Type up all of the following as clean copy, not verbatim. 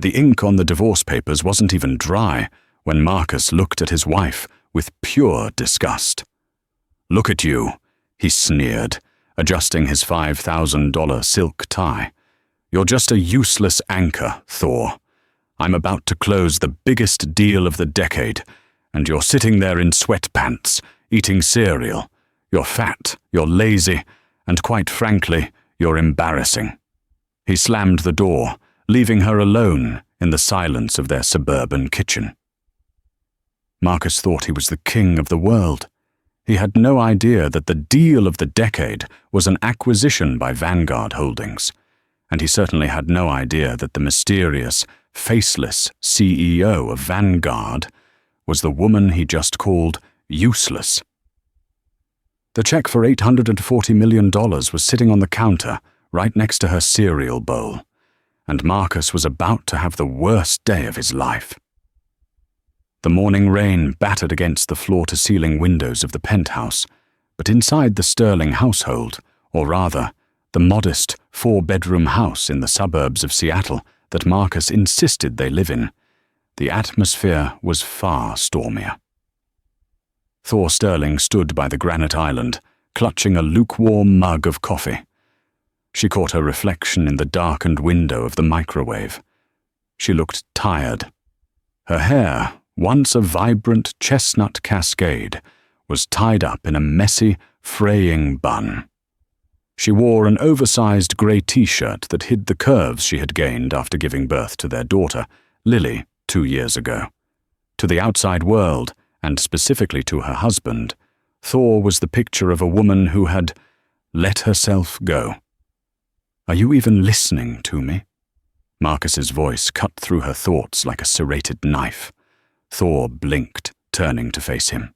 The ink on the divorce papers wasn't even dry when Marcus looked at his wife with pure disgust. "Look at you," he sneered, adjusting his $5,000 silk tie. "You're just a useless anchor, Thor. I'm about to close the biggest deal of the decade, and you're sitting there in sweatpants, eating cereal. You're fat, you're lazy, and quite frankly, you're embarrassing." He slammed the door, leaving her alone in the silence of their suburban kitchen. Marcus thought he was the king of the world. He had no idea that the deal of the decade was an acquisition by Vanguard Holdings, and he certainly had no idea that the mysterious, faceless CEO of Vanguard was the woman he just called useless. The check for $840 million was sitting on the counter right next to her cereal bowl, and Marcus was about to have the worst day of his life. The morning rain battered against the floor-to-ceiling windows of the penthouse, but inside the Sterling household, or rather, the modest four-bedroom house in the suburbs of Seattle that Marcus insisted they live in, the atmosphere was far stormier. Thor Sterling stood by the granite island, clutching a lukewarm mug of coffee. She caught her reflection in the darkened window of the microwave. She looked tired. Her hair, once a vibrant chestnut cascade, was tied up in a messy, fraying bun. She wore an oversized grey t-shirt that hid the curves she had gained after giving birth to their daughter, Lily, 2 years ago. To the outside world, and specifically to her husband, Thor was the picture of a woman who had let herself go. "Are you even listening to me?" Marcus's voice cut through her thoughts like a serrated knife. Thor blinked, turning to face him.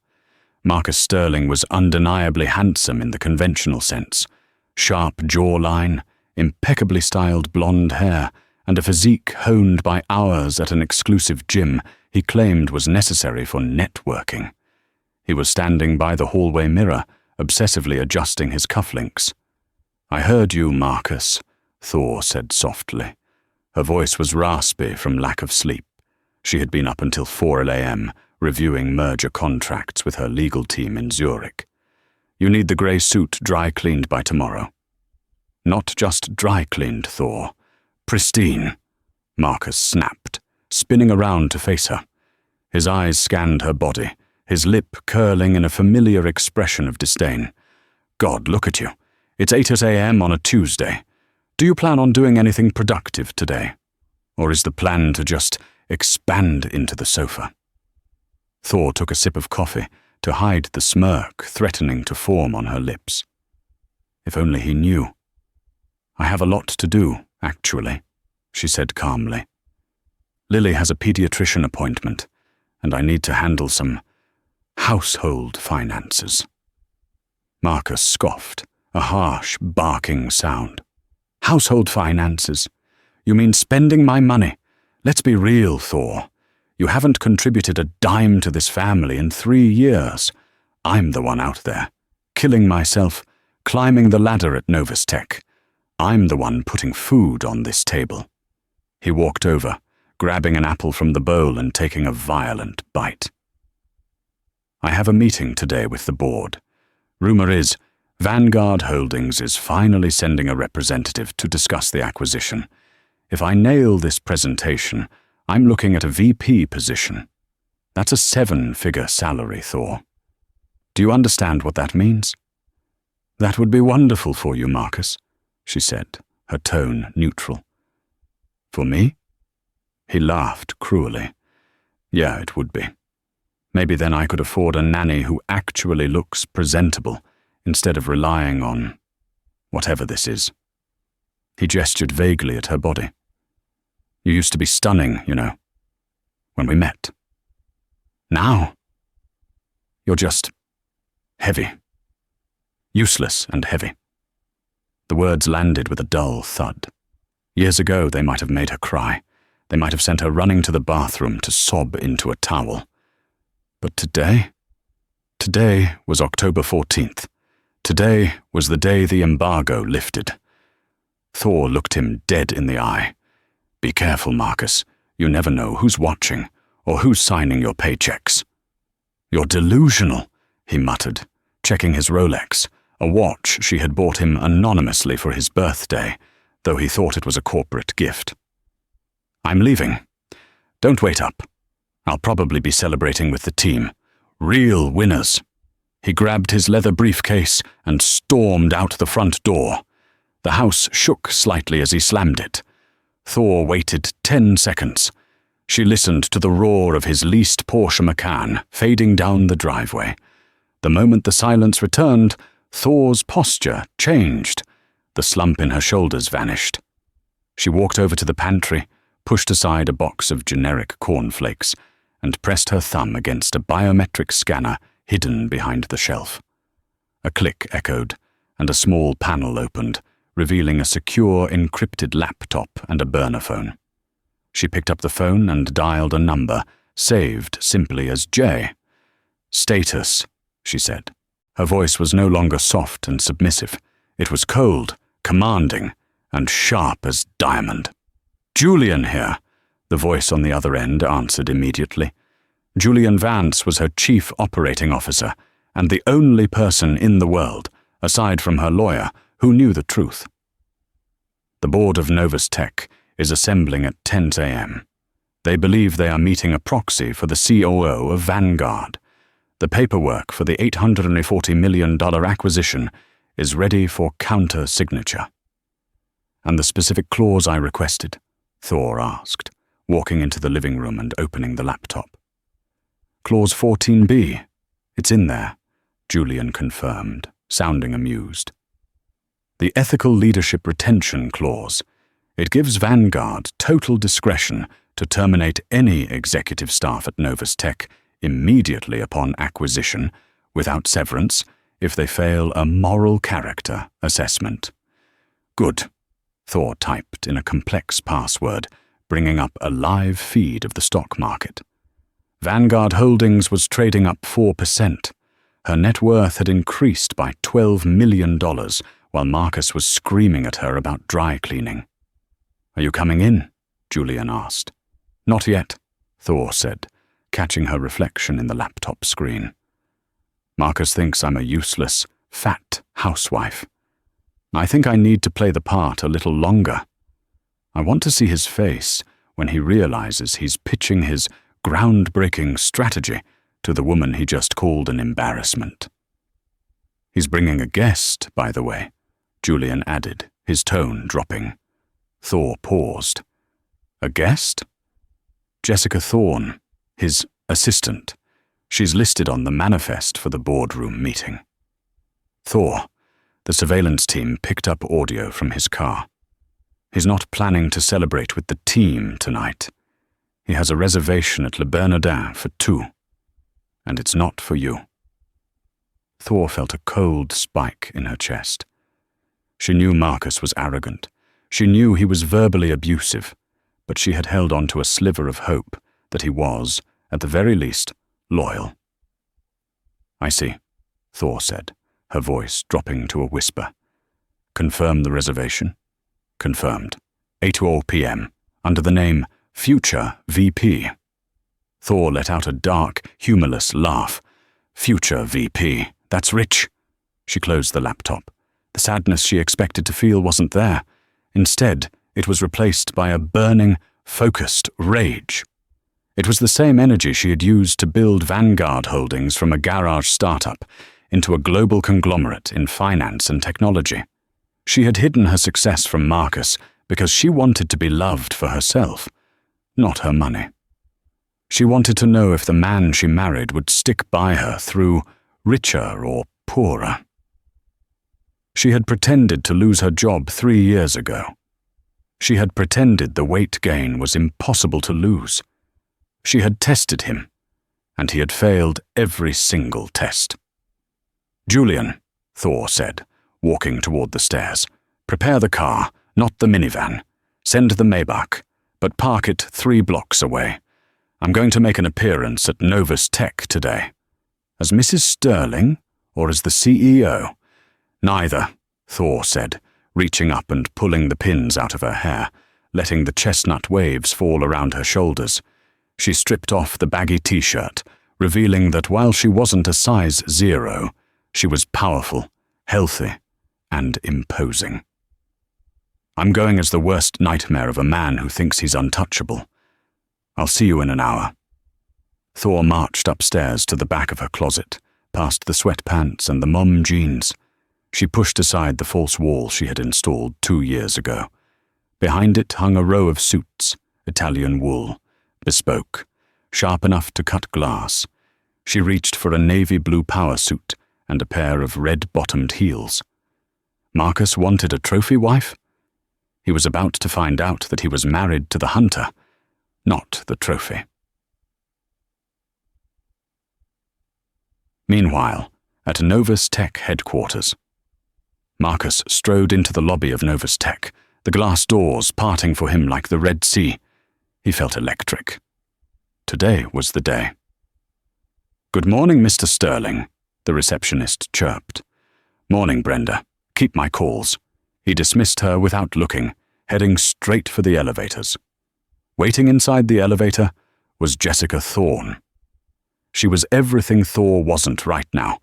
Marcus Sterling was undeniably handsome in the conventional sense. Sharp jawline, impeccably styled blonde hair, and a physique honed by hours at an exclusive gym he claimed was necessary for networking. He was standing by the hallway mirror, obsessively adjusting his cufflinks. "I heard you, Marcus," Thor said softly. Her voice was raspy from lack of sleep. She had been up until 4 a.m., reviewing merger contracts with her legal team in Zurich. "You need the grey suit dry-cleaned by tomorrow." "Not just dry-cleaned, Thor. Pristine," Marcus snapped, spinning around to face her. His eyes scanned her body, his lip curling in a familiar expression of disdain. "God, look at you. It's 8 a.m. on a Tuesday. Do you plan on doing anything productive today? Or is the plan to just expand into the sofa?" Thor took a sip of coffee to hide the smirk threatening to form on her lips. If only he knew. "I have a lot to do, actually," she said calmly. "Lily has a pediatrician appointment, and I need to handle some household finances." Marcus scoffed, a harsh, barking sound. "Household finances? You mean spending my money? Let's be real, Thor. You haven't contributed a dime to this family in 3 years. I'm the one out there, killing myself, climbing the ladder at Novus Tech. I'm the one putting food on this table." He walked over, grabbing an apple from the bowl and taking a violent bite. "I have a meeting today with the board. Rumor is, Vanguard Holdings is finally sending a representative to discuss the acquisition. If I nail this presentation, I'm looking at a VP position. That's a 7-figure salary, Thor. Do you understand what that means?" "That would be wonderful for you, Marcus," she said, her tone neutral. "For me?" He laughed cruelly. "Yeah, it would be. Maybe then I could afford a nanny who actually looks presentable, instead of relying on whatever this is." He gestured vaguely at her body. "You used to be stunning, you know, when we met. Now, you're just heavy. Useless and heavy." The words landed with a dull thud. Years ago, they might have made her cry. They might have sent her running to the bathroom to sob into a towel. But today? Today was October 14th. Today was the day the embargo lifted. Thor looked him dead in the eye. "Be careful, Marcus. You never know who's watching or who's signing your paychecks. You're delusional, he muttered, checking his Rolex, a watch she had bought him anonymously for his birthday, though he thought it was a corporate gift. I'm leaving. Don't wait up. I'll probably be celebrating with the team. Real winners. He grabbed his leather briefcase and stormed out the front door. The house shook slightly as he slammed it. Thor waited 10 seconds. She listened to the roar of his leased Porsche Macan fading down the driveway. The moment the silence returned, Thor's posture changed. The slump in her shoulders vanished. She walked over to the pantry, pushed aside a box of generic cornflakes, and pressed her thumb against a biometric scanner hidden behind the shelf. A click echoed, and a small panel opened, revealing a secure encrypted laptop and a burner phone. She picked up the phone and dialed a number, saved simply as J. Status, she said. Her voice was no longer soft and submissive. It was cold, commanding, and sharp as diamond. Julian here, the voice on the other end answered immediately. Julian Vance was her chief operating officer, and the only person in the world, aside from her lawyer, who knew the truth. The board of Novus Tech is assembling at 10 a.m. They believe they are meeting a proxy for the COO of Vanguard. The paperwork for the $840 million acquisition is ready for counter-signature. And the specific clause I requested? Thor asked, walking into the living room and opening the laptop. Clause 14b. It's in there, Julian confirmed, sounding amused. The Ethical Leadership Retention Clause. It gives Vanguard total discretion to terminate any executive staff at Novus Tech immediately upon acquisition, without severance, if they fail a moral character assessment. Good, Thor typed in a complex password, bringing up a live feed of the stock market. Vanguard Holdings was trading up 4%. Her net worth had increased by $12 million, while Marcus was screaming at her about dry cleaning. Are you coming in? Julian asked. Not yet, Thor said, catching her reflection in the laptop screen. Marcus thinks I'm a useless, fat housewife. I think I need to play the part a little longer. I want to see his face when he realizes he's pitching his groundbreaking strategy to the woman he just called an embarrassment. He's bringing a guest, by the way, Julian added, his tone dropping. Thor paused. A guest? Jessica Thorne, his assistant. She's listed on the manifest for the boardroom meeting. Thor, the surveillance team picked up audio from his car. He's not planning to celebrate with the team tonight. He has a reservation at Le Bernardin for 2. And it's not for you. Thor felt a cold spike in her chest. She knew Marcus was arrogant. She knew he was verbally abusive, but she had held on to a sliver of hope that he was, at the very least, loyal. I see, Thor said, her voice dropping to a whisper. Confirm the reservation? Confirmed. 8:00 p.m., under the name Future VP. Thor let out a dark, humorless laugh. Future VP, that's rich. She closed the laptop. The sadness she expected to feel wasn't there. Instead, it was replaced by a burning, focused rage. It was the same energy she had used to build Vanguard Holdings from a garage startup into a global conglomerate in finance and technology. She had hidden her success from Marcus because she wanted to be loved for herself, not her money. She wanted to know if the man she married would stick by her through richer or poorer. She had pretended to lose her job 3 years ago. She had pretended the weight gain was impossible to lose. She had tested him, and he had failed every single test. Julian, Thor said, walking toward the stairs, prepare the car, not the minivan. Send the Maybach, but park it 3 blocks away. I'm going to make an appearance at Novus Tech today. As Mrs. Sterling, or as the CEO? Neither, Thor said, reaching up and pulling the pins out of her hair, letting the chestnut waves fall around her shoulders. She stripped off the baggy t-shirt, revealing that while she wasn't a size 0, she was powerful, healthy, and imposing. I'm going as the worst nightmare of a man who thinks he's untouchable. I'll see you in an hour. Thor marched upstairs to the back of her closet, past the sweatpants and the mom jeans. She pushed aside the false wall she had installed 2 years ago. Behind it hung a row of suits, Italian wool, bespoke, sharp enough to cut glass. She reached for a navy blue power suit and a pair of red-bottomed heels. Marcus wanted a trophy wife? He was about to find out that he was married to the hunter, not the trophy. Meanwhile, at Novus Tech headquarters, Marcus strode into the lobby of Novus Tech, the glass doors parting for him like the Red Sea. He felt electric. Today was the day. "Good morning, Mr. Sterling," the receptionist chirped. "Morning, Brenda. Keep my calls." He dismissed her without looking, heading straight for the elevators. Waiting inside the elevator was Jessica Thorne. She was everything Thor wasn't right now.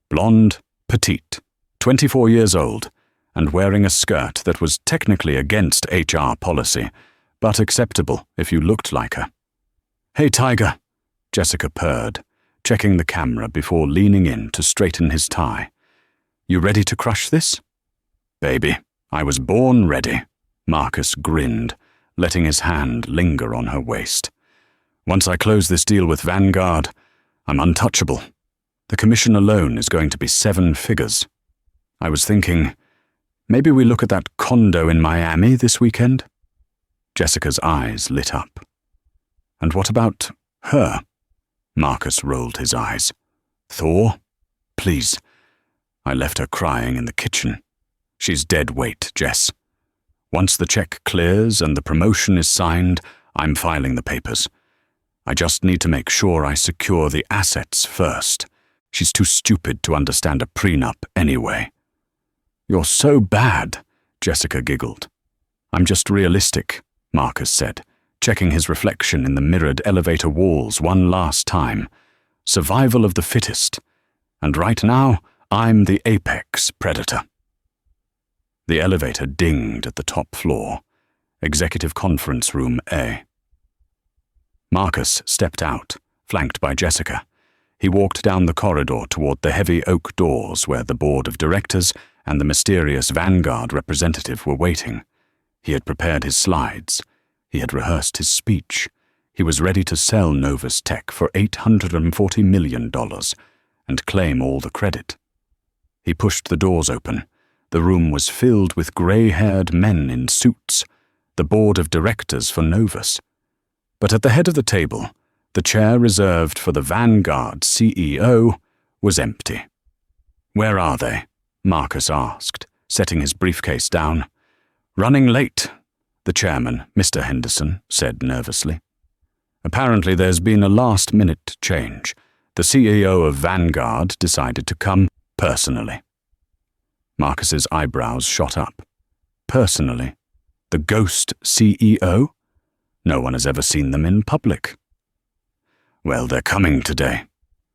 Blonde, petite, 24 years old, and wearing a skirt that was technically against HR policy, but acceptable if you looked like her. "Hey, Tiger," Jessica purred, checking the camera before leaning in to straighten his tie. "You ready to crush this?" "Baby, I was born ready," Marcus grinned, letting his hand linger on her waist. "Once I close this deal with Vanguard, I'm untouchable. The commission alone is going to be 7 figures. I was thinking, maybe we look at that condo in Miami this weekend?" Jessica's eyes lit up. "And what about her?" Marcus rolled his eyes. "Thor? Please." I left her crying in the kitchen. She's dead weight, Jess. Once the check clears and the promotion is signed, I'm filing the papers. I just need to make sure I secure the assets first. She's too stupid to understand a prenup anyway. "You're so bad," Jessica giggled. "I'm just realistic," Marcus said, checking his reflection in the mirrored elevator walls one last time. "Survival of the fittest. And right now, I'm the apex predator." The elevator dinged at the top floor, Executive Conference Room A. Marcus stepped out, flanked by Jessica. He walked down the corridor toward the heavy oak doors where the board of directors and the mysterious Vanguard representative were waiting. He had prepared his slides. He had rehearsed his speech. He was ready to sell Novus Tech for $840 million and claim all the credit. He pushed the doors open. The room was filled with grey-haired men in suits, the board of directors for Novus. But at the head of the table, the chair reserved for the Vanguard CEO was empty. "Where are they?" Marcus asked, setting his briefcase down. "Running late," the chairman, Mr. Henderson, said nervously. "Apparently there's been a last-minute change. The CEO of Vanguard decided to come personally." Marcus's eyebrows shot up. Personally? The ghost CEO? No one has ever seen them in public. "Well, they're coming today,"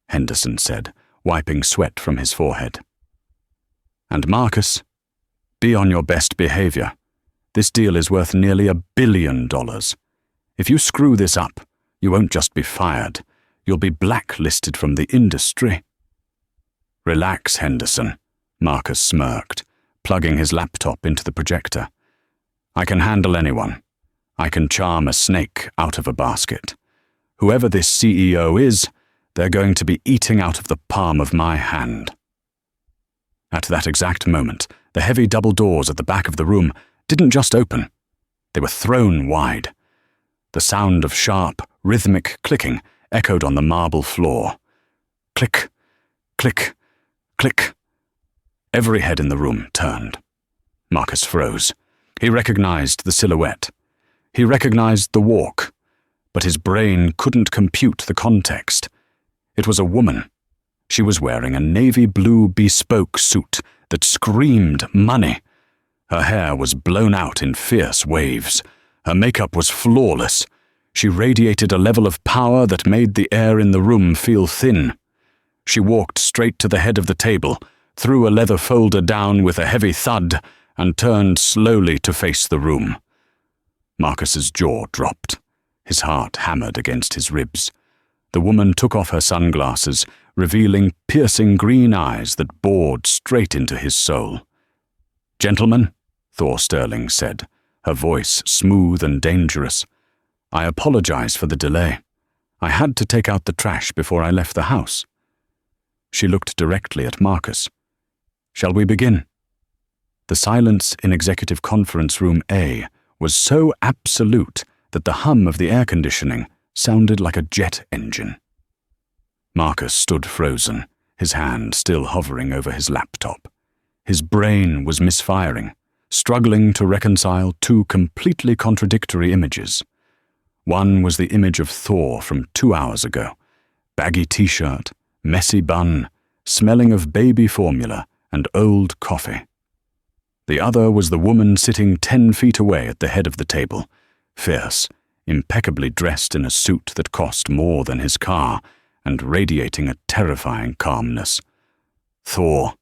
Henderson said, wiping sweat from his forehead. "And Marcus, be on your best behavior. This deal is worth nearly $1 billion. If you screw this up, you won't just be fired, you'll be blacklisted from the industry." "Relax, Henderson," Marcus smirked, plugging his laptop into the projector. "I can handle anyone. I can charm a snake out of a basket. Whoever this CEO is, they're going to be eating out of the palm of my hand." At that exact moment, the heavy double doors at the back of the room didn't just open. They were thrown wide. The sound of sharp, rhythmic clicking echoed on the marble floor. Click, click, click. Every head in the room turned. Marcus froze. He recognized the silhouette. He recognized the walk, but his brain couldn't compute the context. It was a woman. She was wearing a navy blue bespoke suit that screamed money. Her hair was blown out in fierce waves. Her makeup was flawless. She radiated a level of power that made the air in the room feel thin. She walked straight to the head of the table, threw a leather folder down with a heavy thud, and turned slowly to face the room. Marcus's jaw dropped. His heart hammered against his ribs. The woman took off her sunglasses, revealing piercing green eyes that bored straight into his soul. "Gentlemen," Thor Sterling said, her voice smooth and dangerous, "I apologize for the delay. I had to take out the trash before I left the house." She looked directly at Marcus. "Shall we begin?" The silence in Executive Conference Room A was so absolute that the hum of the air conditioning sounded like a jet engine. Marcus stood frozen, his hand still hovering over his laptop. His brain was misfiring, struggling to reconcile two completely contradictory images. One was the image of Thor from 2 hours ago, baggy t-shirt, messy bun, smelling of baby formula and old coffee. The other was the woman sitting 10 feet away at the head of the table, fierce, impeccably dressed in a suit that cost more than his car, and radiating a terrifying calmness. "Thor,"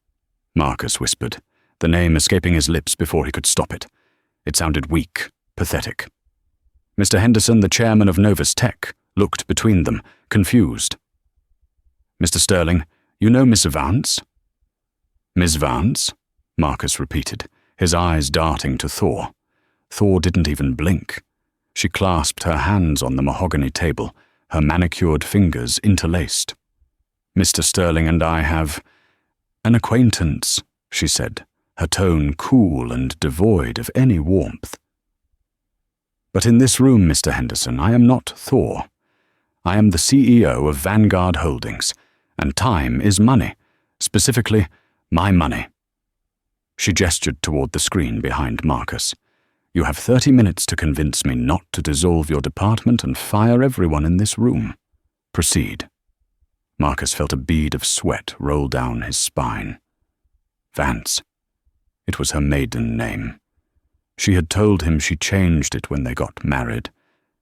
Marcus whispered, the name escaping his lips before he could stop it. It sounded weak, pathetic. Mr. Henderson, the chairman of Novus Tech, looked between them, confused. "Mr. Sterling, you know Miss Vance?" "Miss Vance?" Marcus repeated, his eyes darting to Thor. Thor didn't even blink. She clasped her hands on the mahogany table, her manicured fingers interlaced. "Mr. Sterling and I have an acquaintance," she said, her tone cool and devoid of any warmth. "But in this room, Mr. Henderson, I am not Thor. I am the CEO of Vanguard Holdings, and time is money, specifically my money." She gestured toward the screen behind Marcus. "You have 30 minutes to convince me not to dissolve your department and fire everyone in this room. Proceed." Marcus felt a bead of sweat roll down his spine. Vance. It was her maiden name. She had told him she changed it when they got married.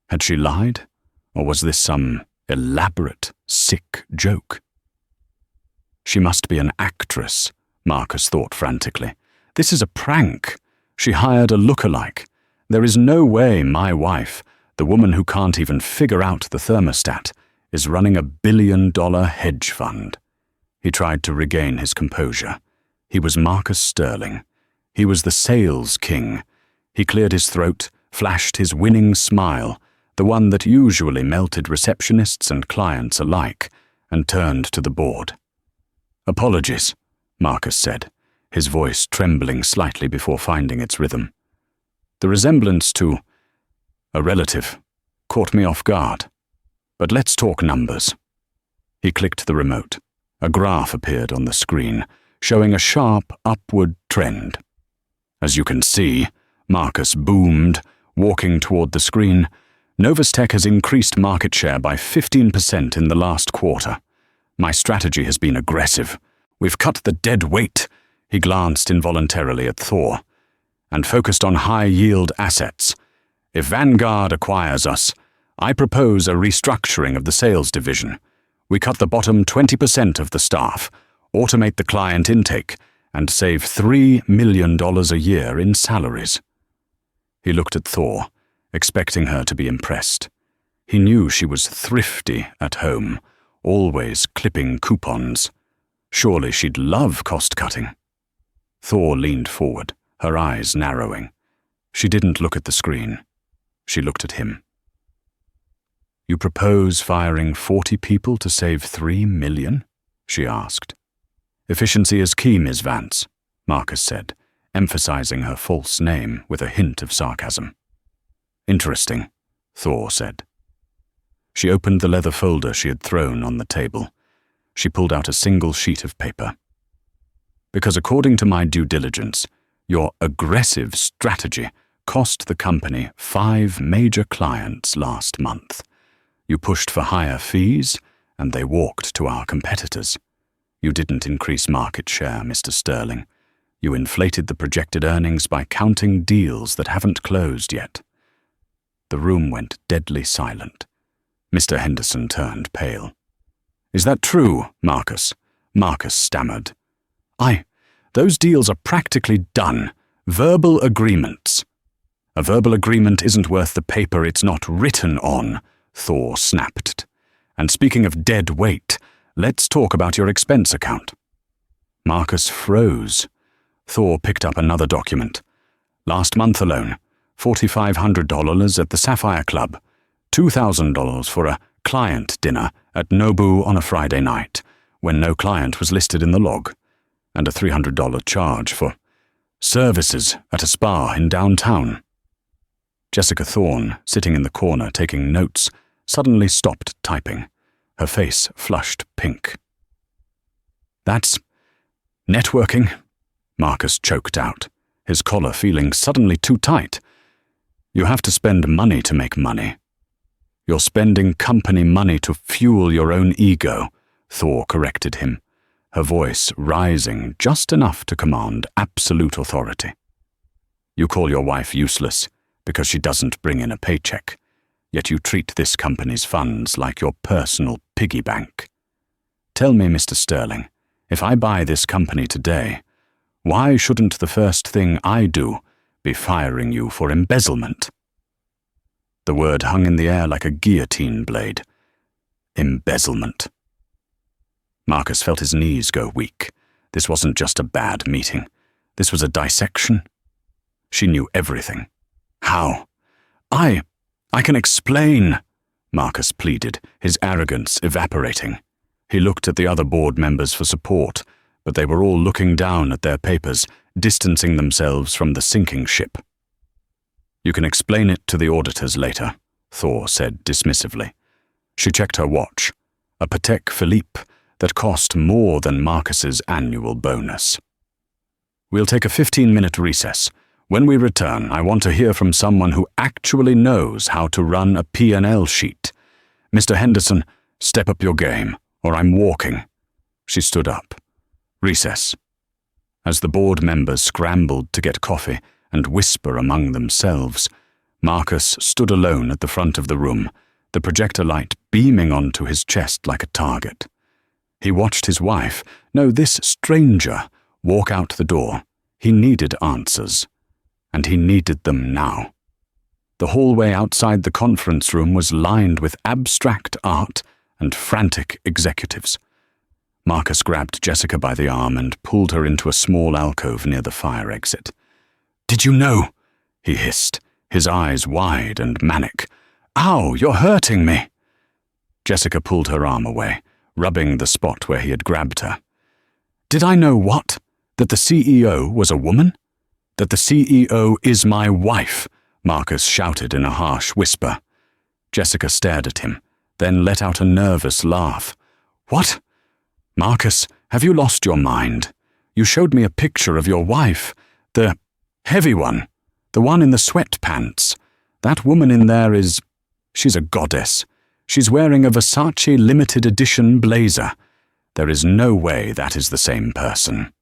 Had she lied? Or was this some elaborate, sick joke? She must be an actress, Marcus thought frantically. This is a prank. She hired a lookalike. There is no way my wife, the woman who can't even figure out the thermostat, is running a billion-dollar hedge fund. He tried to regain his composure. He was Marcus Sterling. He was the sales king. He cleared his throat, flashed his winning smile, the one that usually melted receptionists and clients alike, and turned to the board. "Apologies," Marcus said, his voice trembling slightly before finding its rhythm. "The resemblance to a relative caught me off guard. But let's talk numbers." He clicked the remote. A graph appeared on the screen, showing a sharp upward trend. "As you can see," Marcus boomed, walking toward the screen, "Novus Tech has increased market share by 15% in the last quarter. My strategy has been aggressive. We've cut the dead weight," he glanced involuntarily at Thor, "and focused on high-yield assets. If Vanguard acquires us, I propose a restructuring of the sales division. We cut the bottom 20% of the staff, automate the client intake, and save $3 million a year in salaries." He looked at Thor, expecting her to be impressed. He knew she was thrifty at home, always clipping coupons. Surely she'd love cost-cutting. Thor leaned forward, her eyes narrowing. She didn't look at the screen. She looked at him. "You propose firing 40 people to save $3 million?" she asked. "Efficiency is key, Ms. Vance," Marcus said, emphasizing her false name with a hint of sarcasm. "Interesting," Thor said. She opened the leather folder she had thrown on the table. She pulled out a single sheet of paper. "Because according to my due diligence, your aggressive strategy cost the company 5 major clients last month. You pushed for higher fees, and they walked to our competitors. You didn't increase market share, Mr. Sterling. You inflated the projected earnings by counting deals that haven't closed yet. The room went deadly silent. Mr. Henderson turned pale. "Is that true, Marcus?" Marcus stammered. Those deals are practically done. Verbal agreements." "A verbal agreement isn't worth the paper it's not written on," Thor snapped. "And speaking of dead weight, let's talk about your expense account." Marcus froze. Thor picked up another document. "Last month alone, $4,500 at the Sapphire Club, $2,000 for a client dinner at Nobu on a Friday night, when no client was listed in the log, and a $300 charge for services at a spa in downtown." Jessica Thorne, sitting in the corner taking notes, suddenly stopped typing. Her face flushed pink. "That's networking," Marcus choked out, his collar feeling suddenly too tight. "You have to spend money to make money." "You're spending company money to fuel your own ego," Thor corrected him, her voice rising just enough to command absolute authority. "You call your wife useless because she doesn't bring in a paycheck, yet you treat this company's funds like your personal piggy bank. Tell me, Mr. Sterling, if I buy this company today, why shouldn't the first thing I do be firing you for embezzlement?" The word hung in the air like a guillotine blade. Embezzlement. Marcus felt his knees go weak. This wasn't just a bad meeting. This was a dissection. She knew everything. "How?" I can explain," Marcus pleaded, his arrogance evaporating. He looked at the other board members for support, but they were all looking down at their papers, distancing themselves from the sinking ship. "You can explain it to the auditors later," Thor said dismissively. She checked her watch, a Patek Philippe that cost more than Marcus's annual bonus. "We'll take a 15-minute recess. When we return, I want to hear from someone who actually knows how to run a P&L sheet. Mr. Henderson, step up your game, or I'm walking." She stood up. Recess. As the board members scrambled to get coffee and whisper among themselves, Marcus stood alone at the front of the room, the projector light beaming onto his chest like a target. He watched his wife, no, this stranger, walk out the door. He needed answers. And he needed them now. The hallway outside the conference room was lined with abstract art and frantic executives. Marcus grabbed Jessica by the arm and pulled her into a small alcove near the fire exit. "Did you know?" he hissed, his eyes wide and manic. "Ow, you're hurting me!" Jessica pulled her arm away, rubbing the spot where he had grabbed her. "Did I know what? That the CEO was a woman? That the CEO is my wife," Marcus shouted in a harsh whisper. Jessica stared at him, then let out a nervous laugh. "What? Marcus, have you lost your mind? You showed me a picture of your wife, the heavy one, the one in the sweatpants. That woman in there she's a goddess. She's wearing a Versace limited edition blazer. There is no way that is the same person."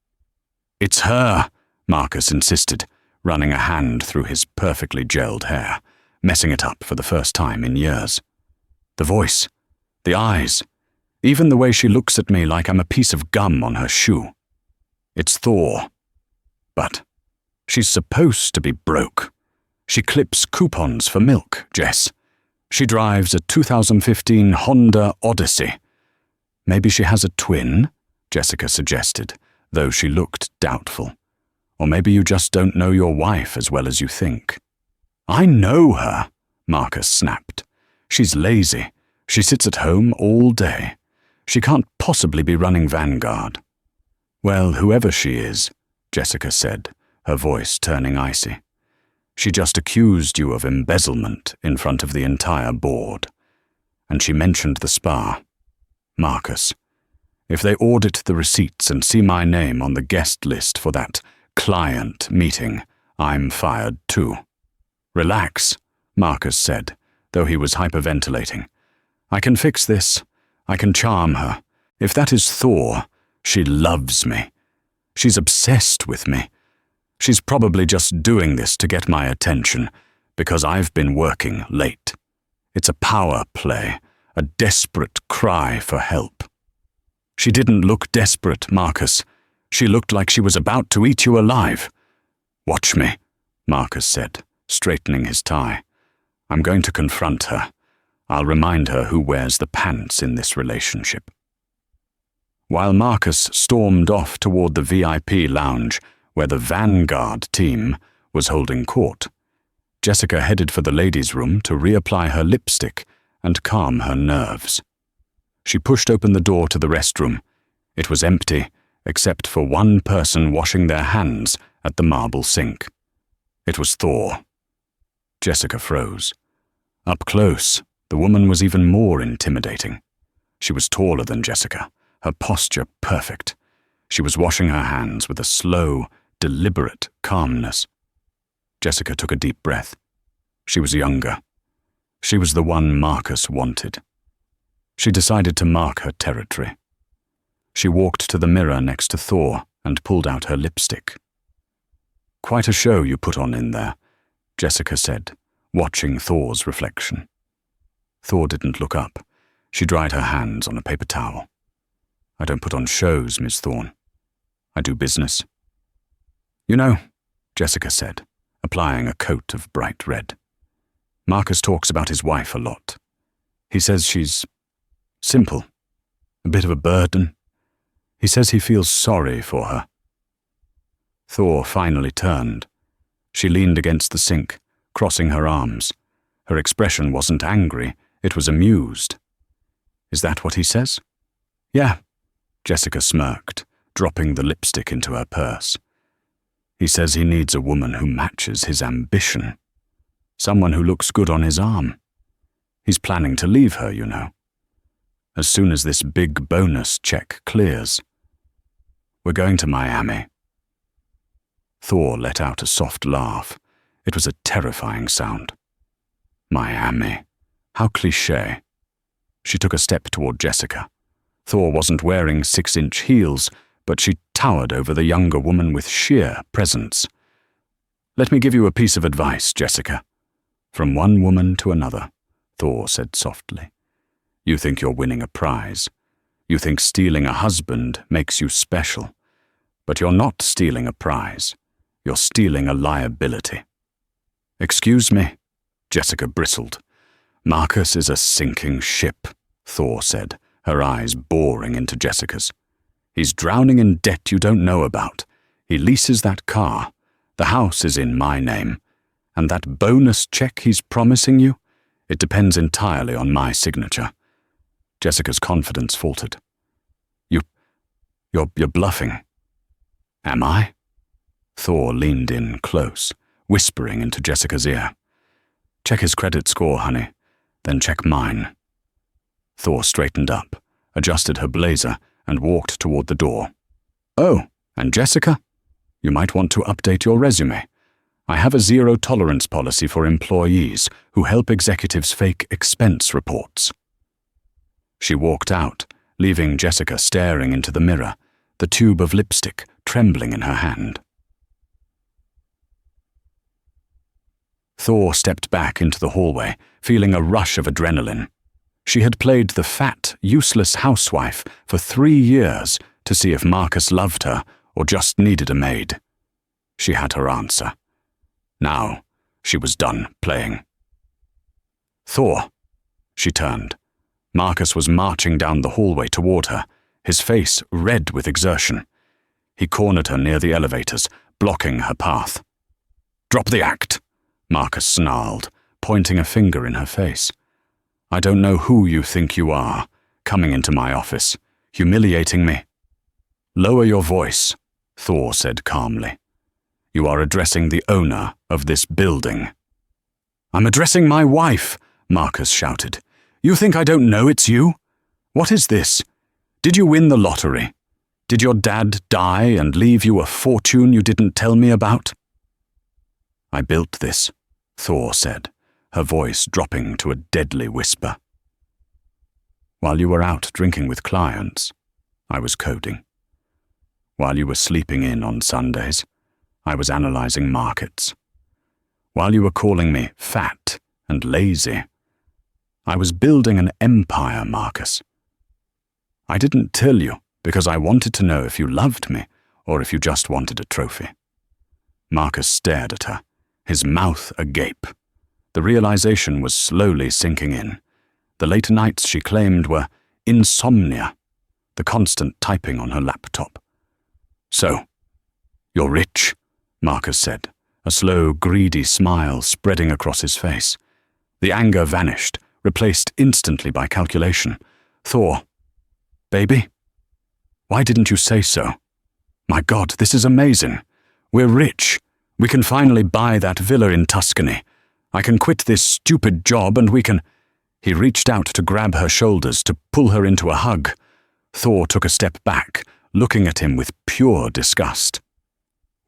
"It's her," Marcus insisted, running a hand through his perfectly gelled hair, messing it up for the first time in years. "The voice, the eyes, even the way she looks at me like I'm a piece of gum on her shoe. It's Thor. But she's supposed to be broke. She clips coupons for milk, Jess. She drives a 2015 Honda Odyssey. Maybe she has a twin," Jessica suggested, though she looked doubtful. "Or maybe you just don't know your wife as well as you think." "I know her," Marcus snapped. "She's lazy. She sits at home all day. She can't possibly be running Vanguard." "Well, whoever she is," Jessica said, her voice turning icy. "She just accused you of embezzlement in front of the entire board. And she mentioned the spa. Marcus, if they audit the receipts and see my name on the guest list for that client meeting, I'm fired too." "Relax," Marcus said, though he was hyperventilating. "I can fix this. I can charm her. If that is Thor, she loves me. She's obsessed with me. She's probably just doing this to get my attention, Because I've been working late. It's a power play, a desperate cry for help. She didn't look desperate, Marcus. She looked like she was about to eat you alive. Watch me, Marcus said, straightening his tie. I'm going to confront her. I'll remind her who wears the pants in this relationship. While Marcus stormed off toward the VIP lounge, where the Vanguard team was holding court, Jessica headed for the ladies' room to reapply her lipstick and calm her nerves. She pushed open the door to the restroom. It was empty, except for one person washing their hands at the marble sink. It was Thor. Jessica froze. Up close, the woman was even more intimidating. She was taller than Jessica, her posture perfect. She was washing her hands with a slow, deliberate calmness. Jessica took a deep breath. She was younger. She was the one Marcus wanted. She decided to mark her territory. She walked to the mirror next to Thor and pulled out her lipstick. "Quite a show you put on in there," Jessica said, watching Thor's reflection. Thor didn't look up. She dried her hands on a paper towel. "I don't put on shows, Miss Thorne. I do business." "You know," Jessica said, applying a coat of bright red, "Marcus talks about his wife a lot. He says she's simple, a bit of a burden. He says he feels sorry for her." Thor finally turned. She leaned against the sink, crossing her arms. Her expression wasn't angry, it was amused. "Is that what he says?" "Yeah," Jessica smirked, dropping the lipstick into her purse. "He says he needs a woman who matches his ambition. Someone who looks good on his arm. He's planning to leave her, you know. As soon as this big bonus check clears. We're going to Miami." Thor let out a soft laugh. It was a terrifying sound. Miami. How cliché. She took a step toward Jessica. Thor wasn't wearing 6-inch heels, but she towered over the younger woman with sheer presence. "Let me give you a piece of advice, Jessica." "From one woman to another," Thor said softly. "You think you're winning a prize. You think stealing a husband makes you special. But you're not stealing a prize. You're stealing a liability." "Excuse me," Jessica bristled. "Marcus is a sinking ship," Thor said, her eyes boring into Jessica's. "He's drowning in debt you don't know about. He leases that car. The house is in my name. And that bonus check he's promising you, it depends entirely on my signature." Jessica's confidence faltered. You're bluffing." "Am I?" Thor leaned in close, whispering into Jessica's ear. "Check his credit score, honey, then check mine." Thor straightened up, adjusted her blazer, and walked toward the door. "Oh, and Jessica? You might want to update your resume. I have a zero-tolerance policy for employees who help executives fake expense reports." She walked out, leaving Jessica staring into the mirror, the tube of lipstick trembling in her hand. Thor stepped back into the hallway, feeling a rush of adrenaline. She had played the fat, useless housewife for 3 years to see if Marcus loved her or just needed a maid. She had her answer. Now, she was done playing. "Thor!" She turned. Marcus was marching down the hallway toward her, his face red with exertion. He cornered her near the elevators, blocking her path. "Drop the act!" Marcus snarled, pointing a finger in her face. "I don't know who you think you are, coming into my office, humiliating me." "Lower your voice," Thor said calmly. "You are addressing the owner of this building." "I'm addressing my wife," Marcus shouted. "You think I don't know it's you? What is this? Did you win the lottery? Did your dad die and leave you a fortune you didn't tell me about?" "I built this," Thor said, her voice dropping to a deadly whisper. "While you were out drinking with clients, I was coding. While you were sleeping in on Sundays, I was analyzing markets. while you were calling me fat and lazy. I was building an empire, Marcus. I didn't tell you because I wanted to know if you loved me or if you just wanted a trophy. Marcus stared at her, his mouth agape. The realization was slowly sinking in. The late nights she claimed were insomnia, the constant typing on her laptop. So, you're rich, Marcus said, a slow, greedy smile spreading across his face. The anger vanished, replaced instantly by calculation. Thor, baby? Why didn't you say so? My God, this is amazing. We're rich. We can finally buy that villa in Tuscany. I can quit this stupid job and we can... He reached out to grab her shoulders, to pull her into a hug. Thor took a step back, looking at him with pure disgust.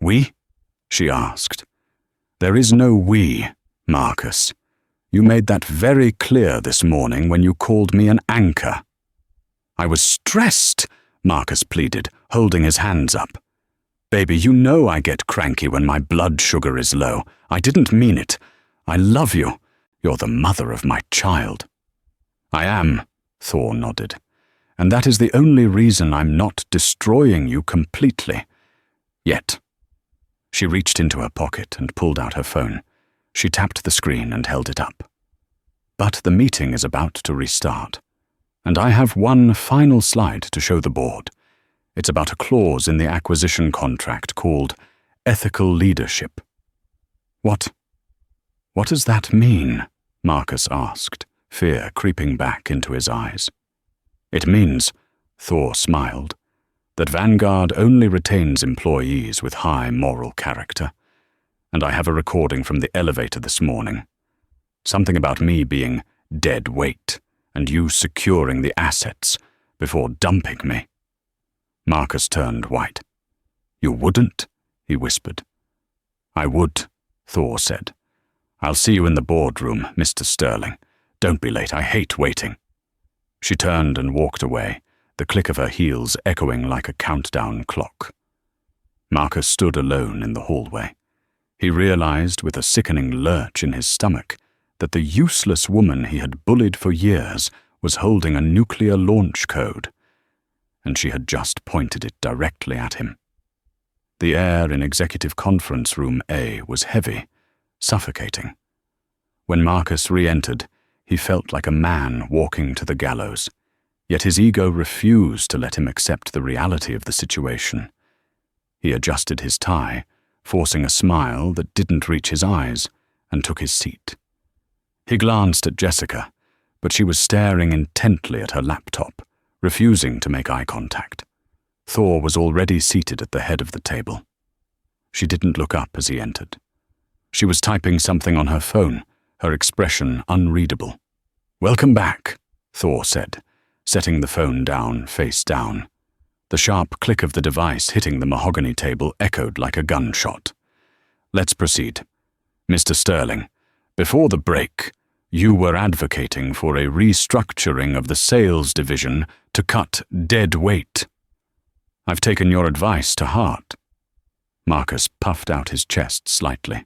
We? She asked. There is no we, Marcus. You made that very clear this morning when you called me an anchor. I was stressed, Marcus pleaded, holding his hands up. Baby, you know I get cranky when my blood sugar is low. I didn't mean it. I love you. You're the mother of my child. I am, Thor nodded. And that is the only reason I'm not destroying you completely. Yet. She reached into her pocket and pulled out her phone. She tapped the screen and held it up. But the meeting is about to restart. And I have one final slide to show the board. It's about a clause in the acquisition contract called ethical leadership. What does that mean? Marcus asked, fear creeping back into his eyes. It means, Thor smiled, that Vanguard only retains employees with high moral character. And I have a recording from the elevator this morning. Something about me being dead weight and you securing the assets before dumping me. Marcus turned white. You wouldn't? He whispered. I would, Thor said. I'll see you in the boardroom, Mr. Sterling. Don't be late, I hate waiting. She turned and walked away, the click of her heels echoing like a countdown clock. Marcus stood alone in the hallway. He realized with a sickening lurch in his stomach that the useless woman he had bullied for years was holding a nuclear launch code, and she had just pointed it directly at him. The air in Executive Conference Room A was heavy, suffocating. When Marcus re-entered, he felt like a man walking to the gallows, yet his ego refused to let him accept the reality of the situation. He adjusted his tie, forcing a smile that didn't reach his eyes, and took his seat. He glanced at Jessica, but she was staring intently at her laptop, refusing to make eye contact. Thor was already seated at the head of the table. She didn't look up as he entered. She was typing something on her phone, her expression unreadable. Welcome back, Thor said, setting the phone down face down. The sharp click of the device hitting the mahogany table echoed like a gunshot. Let's proceed. Mr. Sterling, before the break, you were advocating for a restructuring of the sales division to cut dead weight. I've taken your advice to heart. Marcus puffed out his chest slightly.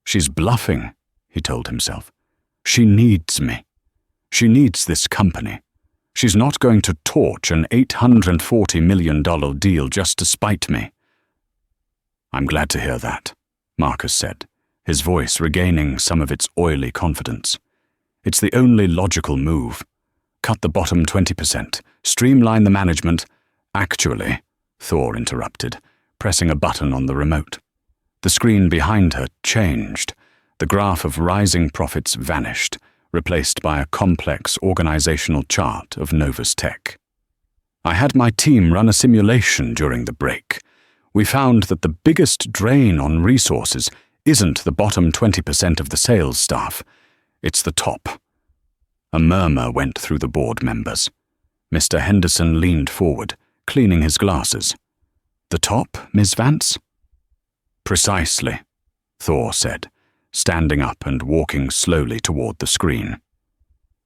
She's bluffing, he told himself. She needs me. She needs this company. She's not going to torch an $840 million deal just to spite me. I'm glad to hear that, Marcus said, his voice regaining some of its oily confidence. It's the only logical move. Cut the bottom 20%, streamline the management. Actually, Thor interrupted, pressing a button on the remote. The screen behind her changed. The graph of rising profits vanished, replaced by a complex organizational chart of Novus Tech. I had my team run a simulation during the break. We found that the biggest drain on resources isn't the bottom 20% of the sales staff. It's the top. A murmur went through the board members. Mr. Henderson leaned forward, cleaning his glasses. The top, Ms. Vance? Precisely, Thor said, standing up and walking slowly toward the screen.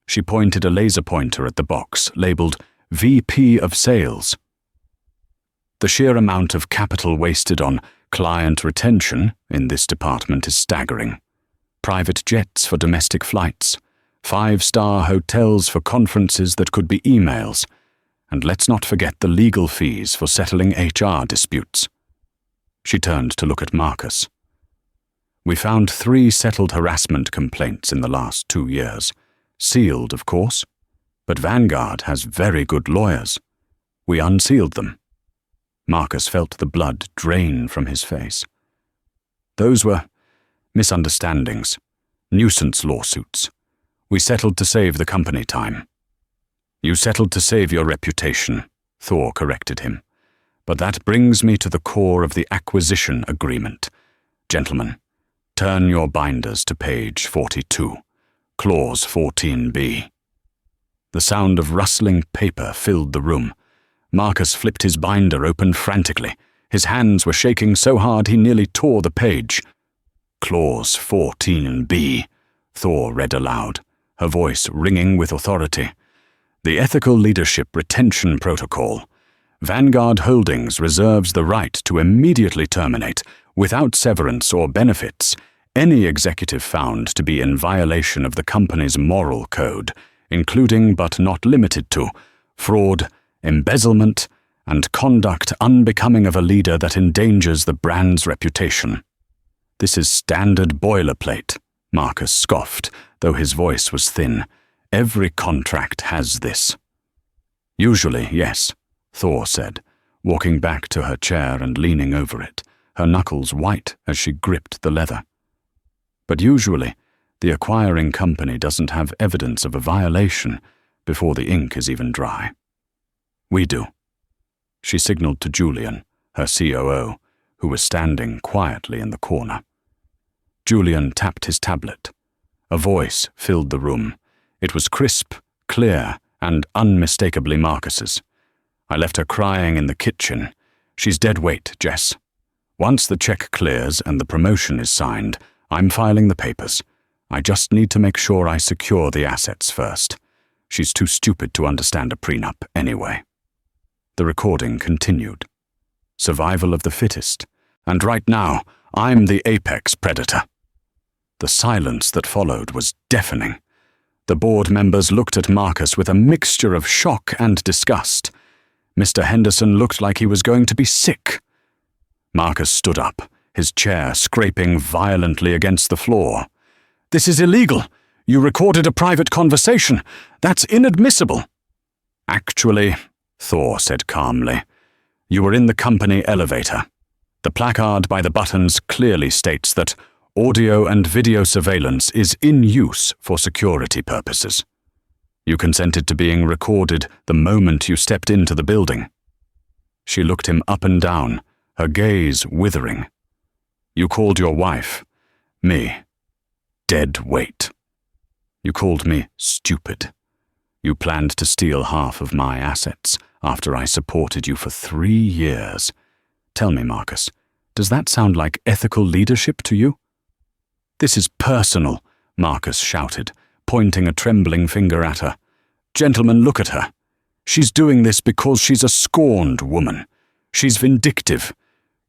She pointed a laser pointer at the box labeled VP of Sales. The sheer amount of capital wasted on client retention in this department is staggering. private jets for domestic flights, 5-star hotels for conferences that could be emails, and let's not forget the legal fees for settling HR disputes. She turned to look at Marcus. We found 3 settled harassment complaints in the last 2 years. Sealed, of course, but Vanguard has very good lawyers. We unsealed them. Marcus felt the blood drain from his face. Those were misunderstandings, nuisance lawsuits. We settled to save the company time. You settled to save your reputation, Thor corrected him. But that brings me to the core of the acquisition agreement. Gentlemen, turn your binders to page 42, clause 14b. The sound of rustling paper filled the room. Marcus flipped his binder open frantically. His hands were shaking so hard he nearly tore the page. Clause 14b, Thor read aloud, her voice ringing with authority. The Ethical Leadership Retention Protocol. Vanguard Holdings reserves the right to immediately terminate, without severance or benefits, any executive found to be in violation of the company's moral code, including but not limited to fraud, embezzlement, and conduct unbecoming of a leader that endangers the brand's reputation. This is standard boilerplate, Marcus scoffed, though his voice was thin. Every contract has this. Usually, yes, Thor said, walking back to her chair and leaning over it, her knuckles white as she gripped the leather. But usually, the acquiring company doesn't have evidence of a violation before the ink is even dry. We do. She signaled to Julian, her COO, who was standing quietly in the corner. Julian tapped his tablet. A voice filled the room. It was crisp, clear, and unmistakably Marcus's. I left her crying in the kitchen. She's dead weight, Jess. Once the check clears and the promotion is signed, I'm filing the papers. I just need to make sure I secure the assets first. She's too stupid to understand a prenup anyway. The recording continued. Survival of the fittest. And right now, I'm the apex predator. The silence that followed was deafening. The board members looked at Marcus with a mixture of shock and disgust. Mr. Henderson looked like he was going to be sick. Marcus stood up, his chair scraping violently against the floor. This is illegal. You recorded a private conversation. That's inadmissible. Actually, Thor said calmly, you were in the company elevator. The placard by the buttons clearly states that audio and video surveillance is in use for security purposes. You consented to being recorded the moment you stepped into the building. She looked him up and down, her gaze withering. You called your wife, me, dead weight. You called me stupid. You planned to steal half of my assets after I supported you for 3 years. Tell me, Marcus, does that sound like ethical leadership to you? This is personal, Marcus shouted, pointing a trembling finger at her. Gentlemen, look at her. She's doing this because she's a scorned woman. She's vindictive.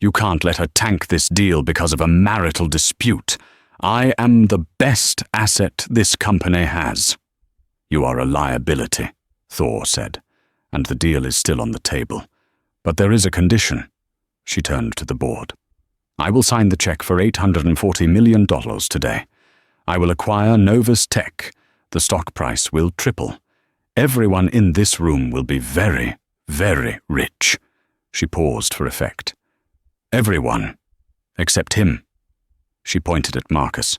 You can't let her tank this deal because of a marital dispute. I am the best asset this company has. You are a liability, Thor said, and the deal is still on the table. But there is a condition. She turned to the board. I will sign the check for $840 million today. I will acquire Novus Tech. The stock price will triple. Everyone in this room will be very, very rich. She paused for effect. Everyone, except him. She pointed at Marcus.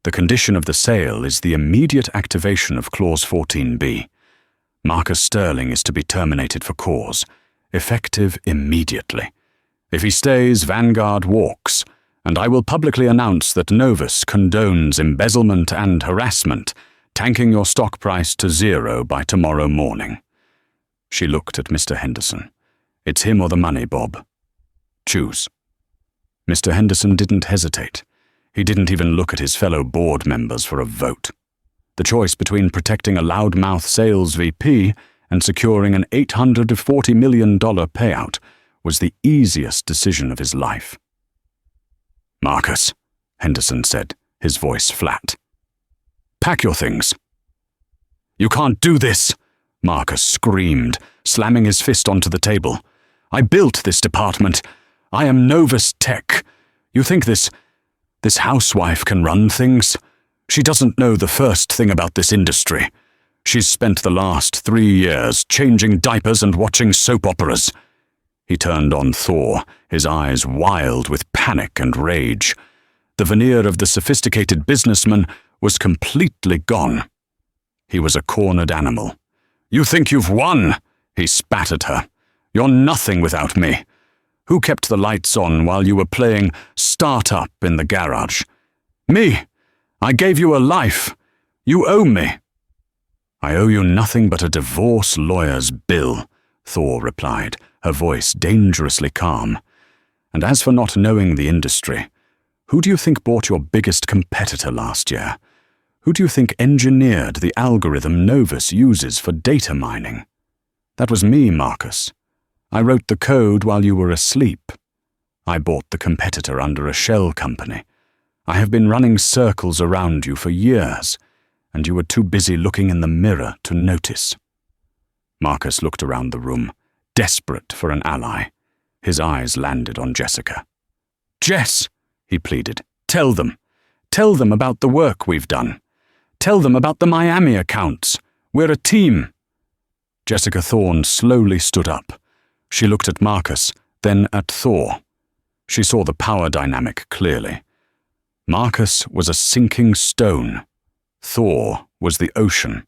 The condition of the sale is the immediate activation of Clause 14b. Marcus Sterling is to be terminated for cause, effective immediately. If he stays, Vanguard walks, and I will publicly announce that Novus condones embezzlement and harassment, tanking your stock price to 0 by tomorrow morning. She looked at Mr. Henderson. It's him or the money, Bob. Choose. Mr. Henderson didn't hesitate. He didn't even look at his fellow board members for a vote. The choice between protecting a loudmouth sales VP and securing an $840 million payout was the easiest decision of his life. Marcus, Henderson said, his voice flat. "Pack your things." "You can't do this," Marcus screamed, slamming his fist onto the table. "I built this department. I am Novus Tech. You think this housewife can run things? She doesn't know the first thing about this industry. She's spent the last 3 years changing diapers and watching soap operas." He turned on Thor, his eyes wild with panic and rage. The veneer of the sophisticated businessman was completely gone. He was a cornered animal. "You think you've won?" he spat at her. "You're nothing without me. Who kept the lights on while you were playing start-up in the garage? Me. I gave you a life. You owe me." "I owe you nothing but a divorce lawyer's bill," Thor replied, her voice dangerously calm. "And as for not knowing the industry, who do you think bought your biggest competitor last year? Who do you think engineered the algorithm Novus uses for data mining? That was me, Marcus. I wrote the code while you were asleep. I bought the competitor under a shell company. I have been running circles around you for years, and you were too busy looking in the mirror to notice." Marcus looked around the room, desperate for an ally. His eyes landed on Jessica. "Jess," he pleaded, "tell them. Tell them about the work we've done. Tell them about the Miami accounts. We're a team." Jessica Thorne slowly stood up. She looked at Marcus, then at Thor. She saw the power dynamic clearly. Marcus was a sinking stone. Thor was the ocean.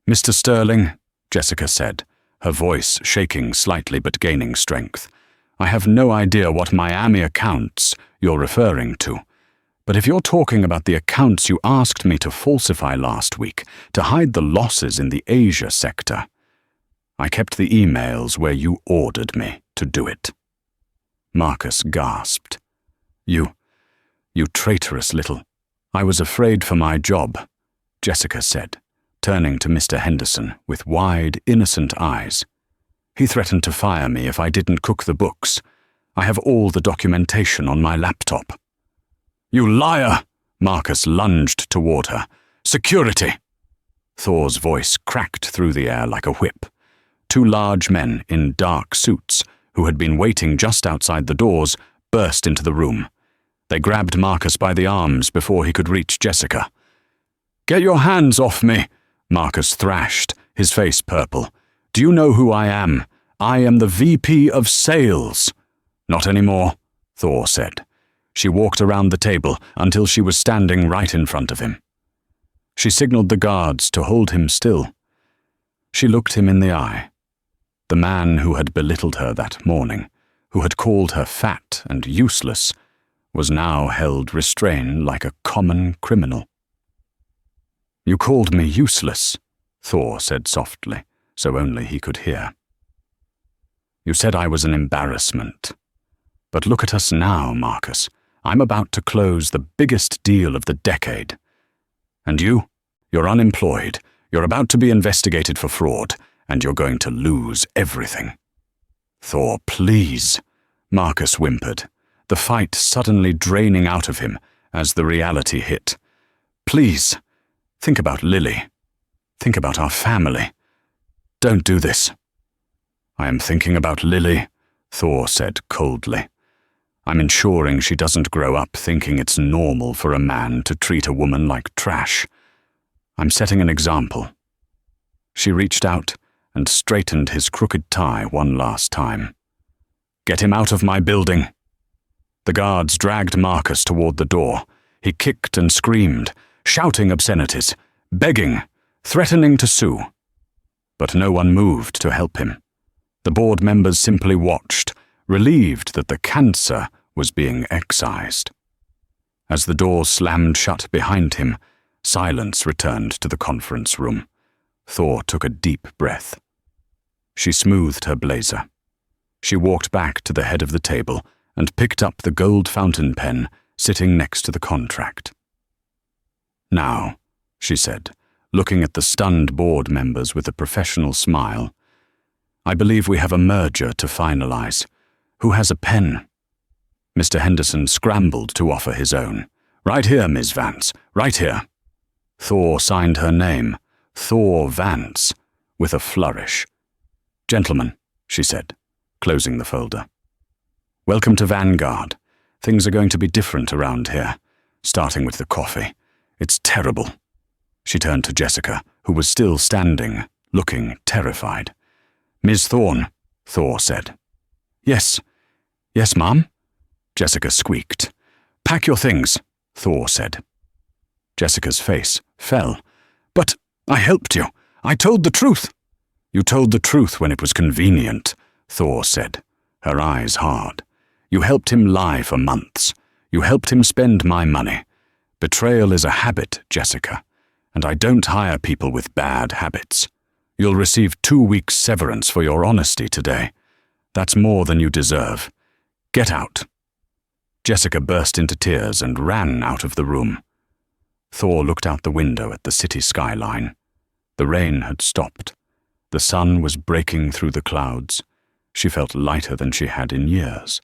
"Mr. Sterling," Jessica said, her voice shaking slightly but gaining strength, "I have no idea what Miami accounts you're referring to. But if you're talking about the accounts you asked me to falsify last week to hide the losses in the Asia sector, I kept the emails where you ordered me to do it." Marcus gasped. You traitorous little—" "I was afraid for my job," Jessica said, turning to Mr. Henderson with wide, innocent eyes. "He threatened to fire me if I didn't cook the books. I have all the documentation on my laptop." "You liar!" Marcus lunged toward her. "Security!" Thor's voice cracked through the air like a whip. 2 large men in dark suits, who had been waiting just outside the doors, burst into the room. They grabbed Marcus by the arms before he could reach Jessica. "Get your hands off me!" Marcus thrashed, his face purple. "Do you know who I am? I am the VP of Sales." "Not anymore," Thor said. She walked around the table until she was standing right in front of him. She signaled the guards to hold him still. She looked him in the eye. The man who had belittled her that morning, who had called her fat and useless, was now held restrained like a common criminal. "You called me useless," Thor said softly, so only he could hear. "You said I was an embarrassment. But look at us now, Marcus. I'm about to close the biggest deal of the decade. And you're unemployed, you're about to be investigated for fraud, and you're going to lose everything." "Thor, please," Marcus whimpered, the fight suddenly draining out of him as the reality hit. "Please, think about Lily. Think about our family. Don't do this." "I am thinking about Lily," Thor said coldly. "I'm ensuring she doesn't grow up thinking it's normal for a man to treat a woman like trash. I'm setting an example." She reached out and straightened his crooked tie one last time. "Get him out of my building." The guards dragged Marcus toward the door. He kicked and screamed, shouting obscenities, begging, threatening to sue. But no one moved to help him. The board members simply watched, relieved that the cancer was being excised. As the doors slammed shut behind him, silence returned to the conference room. Thor took a deep breath. She smoothed her blazer. She walked back to the head of the table and picked up the gold fountain pen sitting next to the contract. "Now," she said, looking at the stunned board members with a professional smile, "I believe we have a merger to finalize. Who has a pen?" Mr. Henderson scrambled to offer his own. Right here, Miss Vance, right here." Thor signed her name, Thor Vance, with a flourish. "Gentlemen," she said, closing the folder. "Welcome to Vanguard. Things are going to be different around here, starting with the coffee. It's terrible." She turned to Jessica, who was still standing, looking terrified. "Ms. Thorne," Thor said. Yes, ma'am," Jessica squeaked. "Pack your things," Thor said. Jessica's face fell. "But I helped you. I told the truth." "You told the truth when it was convenient," Thor said, her eyes hard. "You helped him lie for months. You helped him spend my money. Betrayal is a habit, Jessica, and I don't hire people with bad habits. You'll receive 2 weeks' severance for your honesty today. That's more than you deserve. Get out." Jessica burst into tears and ran out of the room. Thor looked out the window at the city skyline. The rain had stopped. The sun was breaking through the clouds. She felt lighter than she had in years.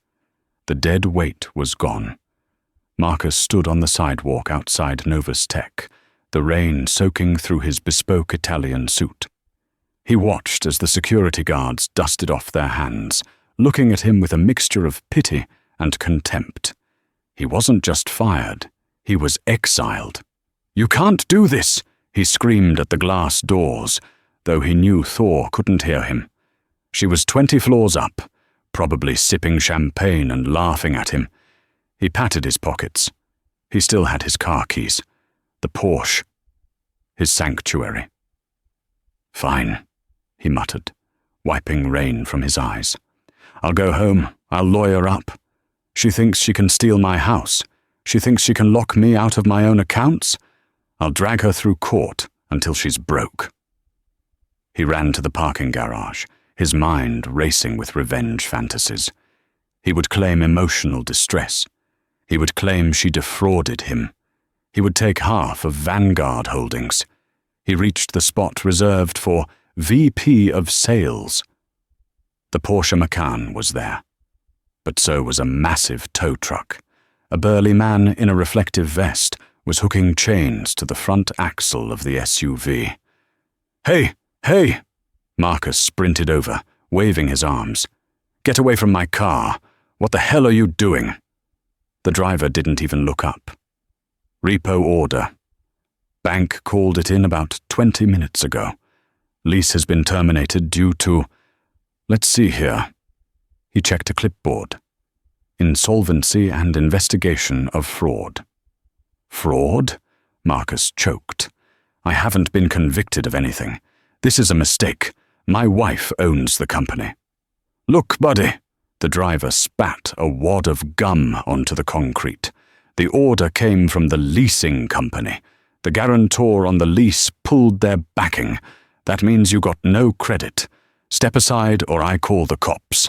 The dead weight was gone. Marcus stood on the sidewalk outside Novus Tech, the rain soaking through his bespoke Italian suit. He watched as the security guards dusted off their hands, looking at him with a mixture of pity and contempt. He wasn't just fired, he was exiled. "You can't do this," he screamed at the glass doors, though he knew Thor couldn't hear him. She was 20 floors up, probably sipping champagne and laughing at him. He patted his pockets. He still had his car keys, the Porsche, his sanctuary. "Fine," he muttered, wiping rain from his eyes. "I'll go home. I'll lawyer up. She thinks she can steal my house. She thinks she can lock me out of my own accounts. I'll drag her through court until she's broke." He ran to the parking garage, his mind racing with revenge fantasies. He would claim emotional distress. He would claim she defrauded him. He would take half of Vanguard Holdings. He reached the spot reserved for VP of Sales. The Porsche Macan was there, but so was a massive tow truck. A burly man in a reflective vest was hooking chains to the front axle of the SUV. Hey! Marcus sprinted over, waving his arms. "Get away from my car! What the hell are you doing?" The driver didn't even look up. "Repo order. Bank called it in about 20 minutes ago. Lease has been terminated due to... Let's see here." He checked a clipboard. "Insolvency and investigation of fraud." "Fraud?" Marcus choked. "I haven't been convicted of anything. This is a mistake. My wife owns the company." "Look, buddy." The driver spat a wad of gum onto the concrete. "The order came from the leasing company. The guarantor on the lease pulled their backing. That means you got no credit. Step aside or I call the cops."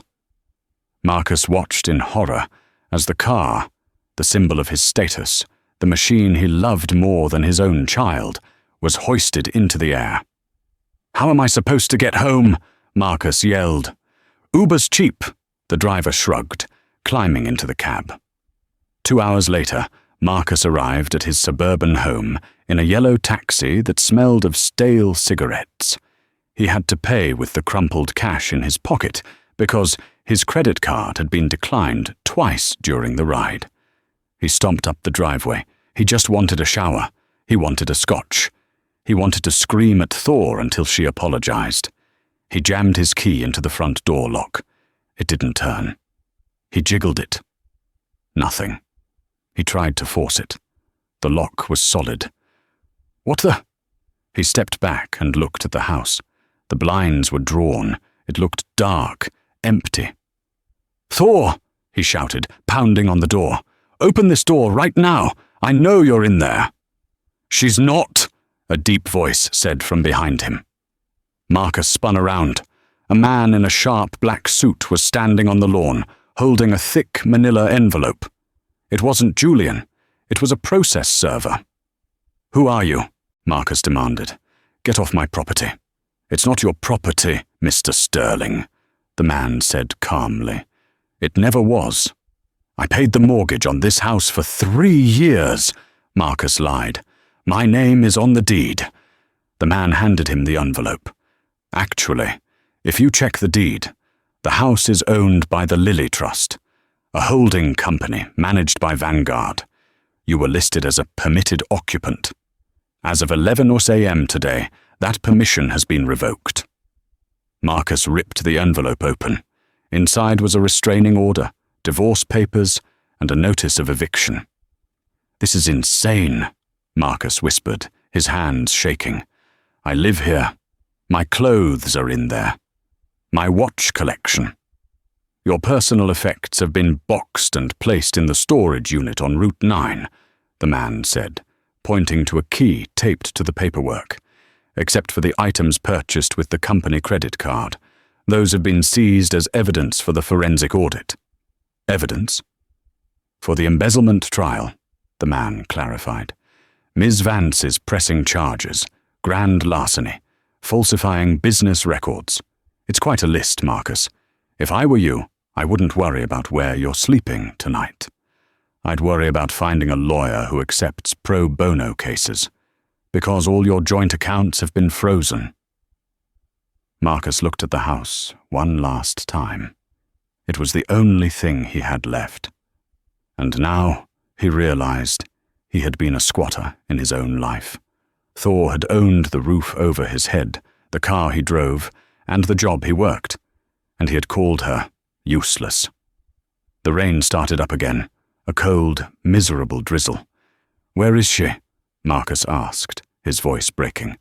Marcus watched in horror as the car, the symbol of his status, the machine he loved more than his own child, was hoisted into the air. "How am I supposed to get home?" Marcus yelled. "Uber's cheap," the driver shrugged, climbing into the cab. 2 hours later, Marcus arrived at his suburban home in a yellow taxi that smelled of stale cigarettes. He had to pay with the crumpled cash in his pocket because his credit card had been declined twice during the ride. He stomped up the driveway. He just wanted a shower. He wanted a scotch. He wanted to scream at Thor until she apologized. He jammed his key into the front door lock. It didn't turn. He jiggled it. Nothing. He tried to force it. The lock was solid. "What the?" He stepped back and looked at the house. The blinds were drawn. It looked dark, empty. "Thor!" he shouted, pounding on the door. "Open this door right now! I know you're in there!" "She's not!" a deep voice said from behind him. Marcus spun around. A man in a sharp black suit was standing on the lawn, holding a thick manila envelope. It wasn't Julian. It was a process server. "Who are you?" Marcus demanded. "Get off my property." "It's not your property, Mr. Sterling," the man said calmly. "It never was. I paid the mortgage on this house for 3 years, Marcus lied. My name is on the deed. The man handed him the envelope. Actually, if you check the deed, the house is owned by the Lily Trust, a holding company managed by Vanguard. You were listed as a permitted occupant. As of 11 a.m. today, that permission has been revoked. Marcus ripped the envelope open. Inside was a restraining order, divorce papers, and a notice of eviction. This is insane, Marcus whispered, his hands shaking. I live here. My clothes are in there. My watch collection. Your personal effects have been boxed and placed in the storage unit on Route 9, the man said, pointing to a key taped to the paperwork. Except for the items purchased with the company credit card. Those have been seized as evidence for the forensic audit. Evidence? For the embezzlement trial, the man clarified. Ms. Vance is pressing charges, grand larceny, falsifying business records. It's quite a list, Marcus. If I were you, I wouldn't worry about where you're sleeping tonight. I'd worry about finding a lawyer who accepts pro bono cases, because all your joint accounts have been frozen. Marcus looked at the house one last time. It was the only thing he had left. And now, he realized, he had been a squatter in his own life. Thor had owned the roof over his head, the car he drove, and the job he worked, and he had called her useless. The rain started up again, a cold, miserable drizzle. Where is she? Marcus asked, his voice breaking.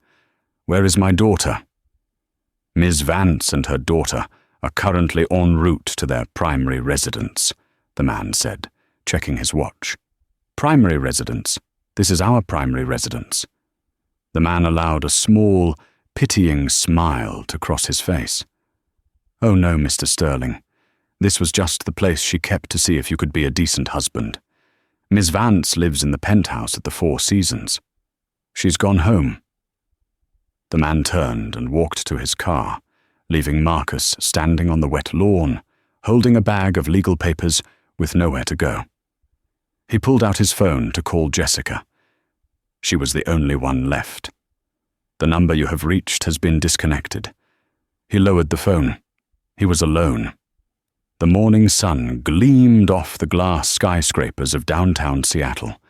Where is my daughter? Ms. Vance and her daughter are currently en route to their primary residence, the man said, checking his watch. Primary residence? This is our primary residence. The man allowed a small, pitying smile to cross his face. Oh no, Mr. Sterling. This was just the place she kept to see if you could be a decent husband. Miss Vance lives in the penthouse at the Four Seasons. She's gone home. The man turned and walked to his car, leaving Marcus standing on the wet lawn, holding a bag of legal papers with nowhere to go. He pulled out his phone to call Jessica. She was the only one left. The number you have reached has been disconnected. He lowered the phone. He was alone. The morning sun gleamed off the glass skyscrapers of downtown Seattle.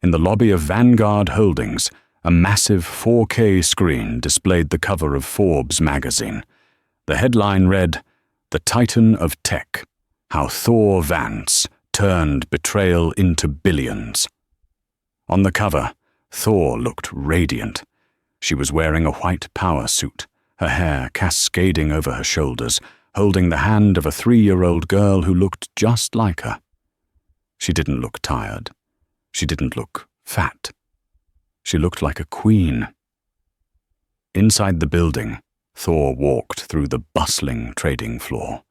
In the lobby of Vanguard Holdings, a massive 4K screen displayed the cover of Forbes magazine. The headline read, "The Titan of Tech, How Thor Vance Turned Betrayal into Billions." On the cover, Thor looked radiant. She was wearing a white power suit, her hair cascading over her shoulders, holding the hand of a 3-year-old girl who looked just like her. She didn't look tired. She didn't look fat. She looked like a queen. Inside the building, Thor walked through the bustling trading floor.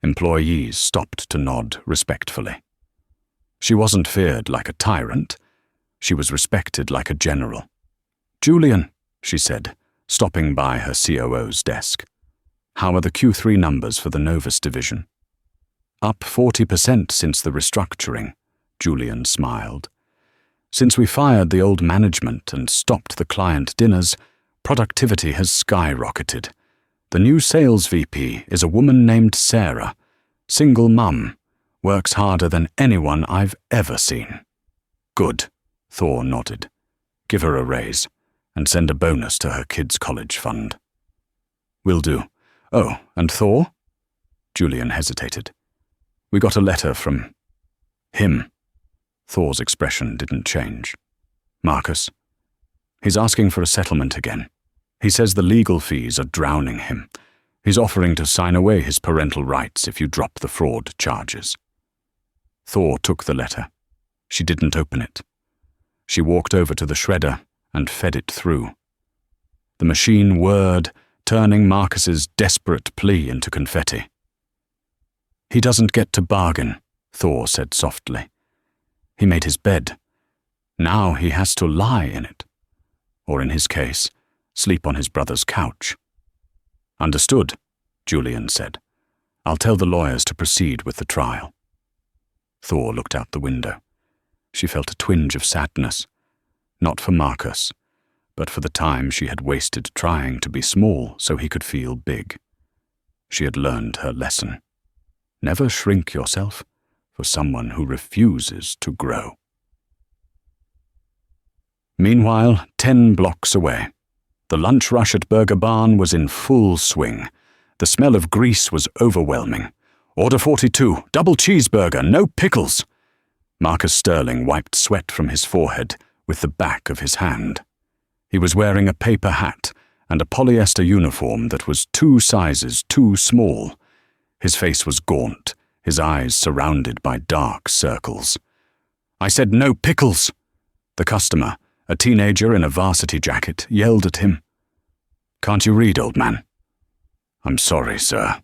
Employees stopped to nod respectfully. She wasn't feared like a tyrant. She was respected like a general. "Julian," she said, stopping by her COO's desk. "How are the Q3 numbers for the Novus division?" "Up 40% since the restructuring," Julian smiled. "Since we fired the old management and stopped the client dinners, productivity has skyrocketed. The new sales VP is a woman named Sarah, single mum, works harder than anyone I've ever seen." "Good," Thor nodded. "Give her a raise, and send a bonus to her kids' college fund." "Will do. Oh, and Thor?" Julian hesitated. "We got a letter from him." Thor's expression didn't change. "Marcus? He's asking for a settlement again. He says the legal fees are drowning him. He's offering to sign away his parental rights if you drop the fraud charges." Thor took the letter. She didn't open it. She walked over to the shredder and fed it through. The machine whirred, turning Marcus's desperate plea into confetti. "He doesn't get to bargain," Thor said softly. "He made his bed. Now he has to lie in it. Or in his case, sleep on his brother's couch." "Understood," Julian said. "I'll tell the lawyers to proceed with the trial." Thor looked out the window. She felt a twinge of sadness, not for Marcus, but for the time she had wasted trying to be small so he could feel big. She had learned her lesson. Never shrink yourself for someone who refuses to grow. Meanwhile, 10 blocks away, the lunch rush at Burger Barn was in full swing. The smell of grease was overwhelming. "Order 42, double cheeseburger, no pickles." Marcus Sterling wiped sweat from his forehead with the back of his hand. He was wearing a paper hat and a polyester uniform that was 2 sizes too small. His face was gaunt, his eyes surrounded by dark circles. "I said no pickles!" The customer, a teenager in a varsity jacket, yelled at him. "Can't you read, old man?" "I'm sorry, sir,"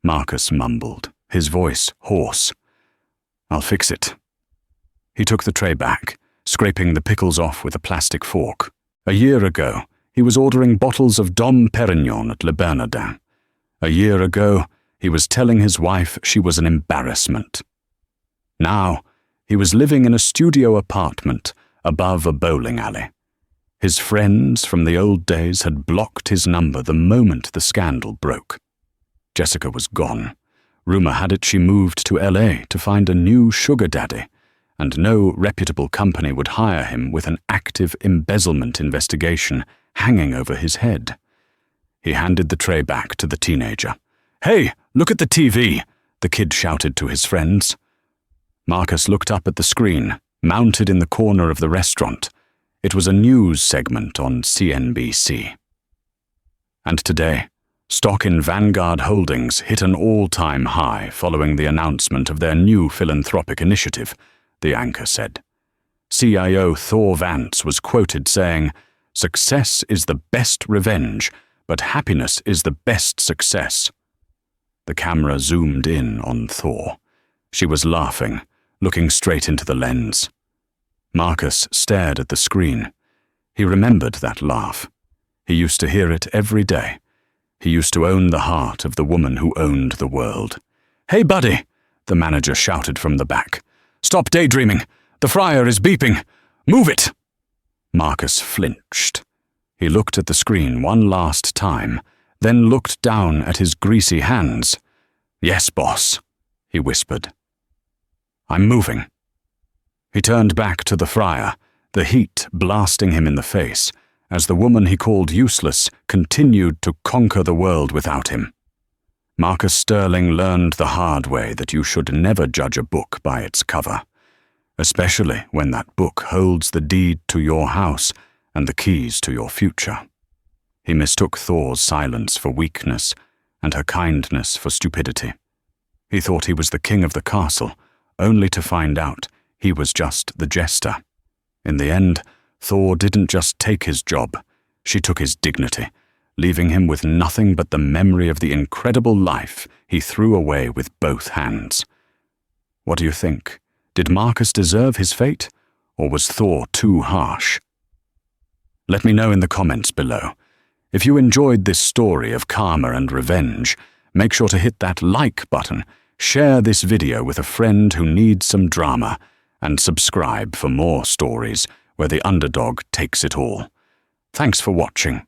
Marcus mumbled, his voice hoarse. "I'll fix it." He took the tray back, scraping the pickles off with a plastic fork. A year ago, he was ordering bottles of Dom Perignon at Le Bernardin. A year ago, he was telling his wife she was an embarrassment. Now, he was living in a studio apartment above a bowling alley. His friends from the old days had blocked his number the moment the scandal broke. Jessica was gone. Rumor had it she moved to LA to find a new sugar daddy, and no reputable company would hire him with an active embezzlement investigation hanging over his head. He handed the tray back to the teenager. "Hey, look at the TV!" the kid shouted to his friends. Marcus looked up at the screen, mounted in the corner of the restaurant. It was a news segment on CNBC. And today, stock in Vanguard Holdings hit an all-time high following the announcement of their new philanthropic initiative, the anchor said. CIO Thor Vance was quoted saying, "Success is the best revenge, but happiness is the best success." The camera zoomed in on Thor. She was laughing, looking straight into the lens. Marcus stared at the screen. He remembered that laugh. He used to hear it every day. He used to own the heart of the woman who owned the world. "Hey, buddy!" the manager shouted from the back. "Stop daydreaming! The fryer is beeping! Move it!" Marcus flinched. He looked at the screen one last time, then looked down at his greasy hands. "Yes, boss," he whispered. "I'm moving." He turned back to the fryer, the heat blasting him in the face, as the woman he called useless continued to conquer the world without him. Marcus Sterling learned the hard way that you should never judge a book by its cover, especially when that book holds the deed to your house and the keys to your future. He mistook Thor's silence for weakness and her kindness for stupidity. He thought he was the king of the castle, only to find out he was just the jester. In the end, Thor didn't just take his job, she took his dignity, leaving him with nothing but the memory of the incredible life he threw away with both hands. What do you think? Did Marcus deserve his fate, or was Thor too harsh? Let me know in the comments below. If you enjoyed this story of karma and revenge, make sure to hit that like button, share this video with a friend who needs some drama, and subscribe for more stories where the underdog takes it all. Thanks for watching.